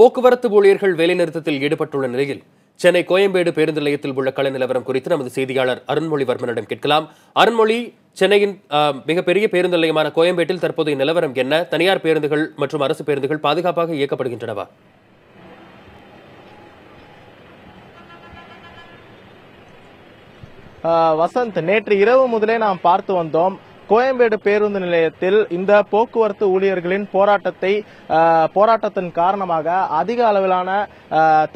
போக்குவரத்து ஊழியர்கள் வேலைநிறுத்தத்தில் ஈடுபட்டுள்ள நிலையில் சென்னை கோயம்பேடு பேருந்து நிலையத்தில் உள்ள கள நிலவரம் குறித்து நமது செய்தியாளர் அருண்மொழிவர்மனிடம் கேட்கலாம். அருண்மொழி, சென்னையின் மிகப்பெரிய பேருந்து நிலையமான கோயம்பேட்டில் தற்போதைய நிலவரம் என்ன? தனியார் பேருந்துகள் மற்றும் அரசு பேருந்துகள் பாதுகாப்பாக இயக்கப்படுகின்றனவா? வசந்த், நேற்று இரவு முதலே நாம் பார்த்து வந்தோம். கோயம்பேடு பேருந்து நிலையத்தில் இந்த போக்குவரத்து ஊழியர்களின் போராட்டத்தின் காரணமாக அதிக அளவிலான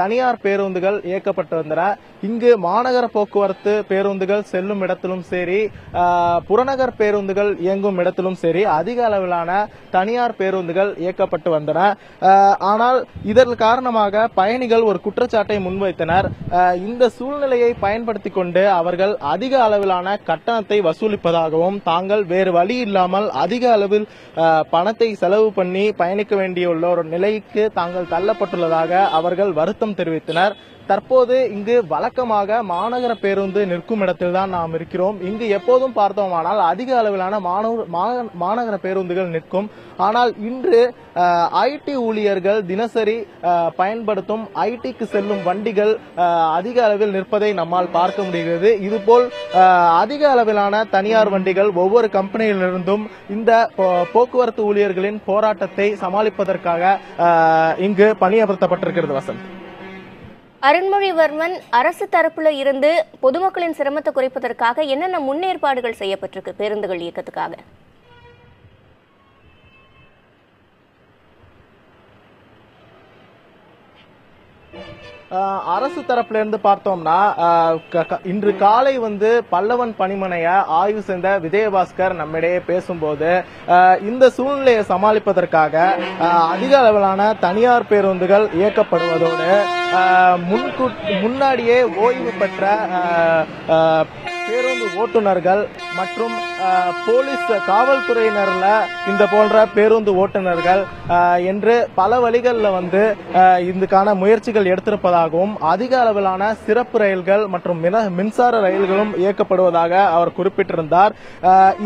தனியார் பேருந்துகள் இயக்கப்பட்டு வந்தன. இங்கு மாநகர போக்குவரத்து பேருந்துகள் செல்லும் இடத்திலும் சரி, புறநகர் பேருந்துகள் இயங்கும் இடத்திலும் சரி அதிக அளவிலான தனியார் பேருந்துகள் இயக்கப்பட்டு வந்தன. ஆனால் இதன் காரணமாக பயணிகள் ஒரு குற்றச்சாட்டை முன்வைத்தனர். இந்த சூழ்நிலையை பயன்படுத்திக் கொண்டு அவர்கள் அதிக அளவிலான கட்டணத்தை வசூலிப்பதாகவும், தாங்கள் வேறு வழி இல்லாமல் அதிக அளவில் பணத்தை செலவு பண்ணி பயணிக்க வேண்டியுள்ள ஒரு நிலைக்கு தாங்கள் தள்ளப்பட்டுள்ளதாக அவர்கள் வருத்தம் தெரிவித்தனர். தற்போது இங்கு வழக்கமாக மாநகர பேருந்து நிற்கும் இடத்தில்தான் நாம் இருக்கிறோம். இங்கு எப்போதும் பார்த்தோமானால் அதிக அளவிலான மாநகர பேருந்துகள் நிற்கும். ஆனால் இன்று ஐடி ஊழியர்கள் தினசரி பயன்படுத்தும் ஐடிக்கு செல்லும் வண்டிகள் அதிக அளவில் நிற்பதை நம்மால் பார்க்க முடிகிறது. இதுபோல் அதிக அளவிலான தனியார் வண்டிகள் ஒவ்வொரு கம்பெனியிலிருந்தும் இந்த போக்குவரத்து ஊழியர்களின் போராட்டத்தை சமாளிப்பதற்காக இங்கு பணியமர்த்தப்பட்டிருக்கிறது. வசந்த், அருண்மொழிவர்மன், அரசு தரப்புல இருந்து பொதுமக்களின் சிரமத்தை குறைப்பதற்காக என்னென்ன முன்னேற்பாடுகள் செய்யப்பட்டிருக்கு பேருந்துகள் இயக்கத்துக்காக? அரசு தரப்புல இருந்து பார்த்தோம்னா, இன்று காலை பல்லவன் பணிமனைய ஆய்வு செய்த விஜயபாஸ்கர் நம்மிடையே பேசும்போது இந்த சூழ்நிலையை சமாளிப்பதற்காக அதிக அளவிலான தனியார் பேருந்துகள் இயக்கப்படுவதோடு முன்னாடியே ஓய்வு பெற்ற பேருந்து ஓட்டுநர்கள் மற்றும் போலீஸ் காவல்துறையினர்ல இந்த போன்ற பேருந்து ஓட்டுநர்கள் என்று பல வழிகளில் இதுக்கான முயற்சிகள் எடுத்திருப்பதாகவும், அதிக அளவிலான சிறப்பு ரயில்கள் மற்றும் மின்சார ரயில்களும் இயக்கப்படுவதாக அவர் குறிப்பிட்டிருந்தார்.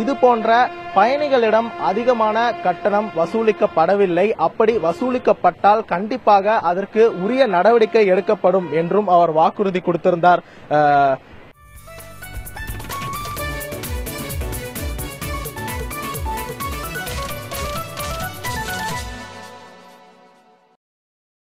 இது போன்ற பயணிகளிடம் அதிகமான கட்டணம் வசூலிக்கப்படவில்லை. அப்படி வசூலிக்கப்பட்டால் கண்டிப்பாக அதற்கு உரிய நடவடிக்கை எடுக்கப்படும் என்றும் அவர் வாக்குறுதி கொடுத்திருந்தார்.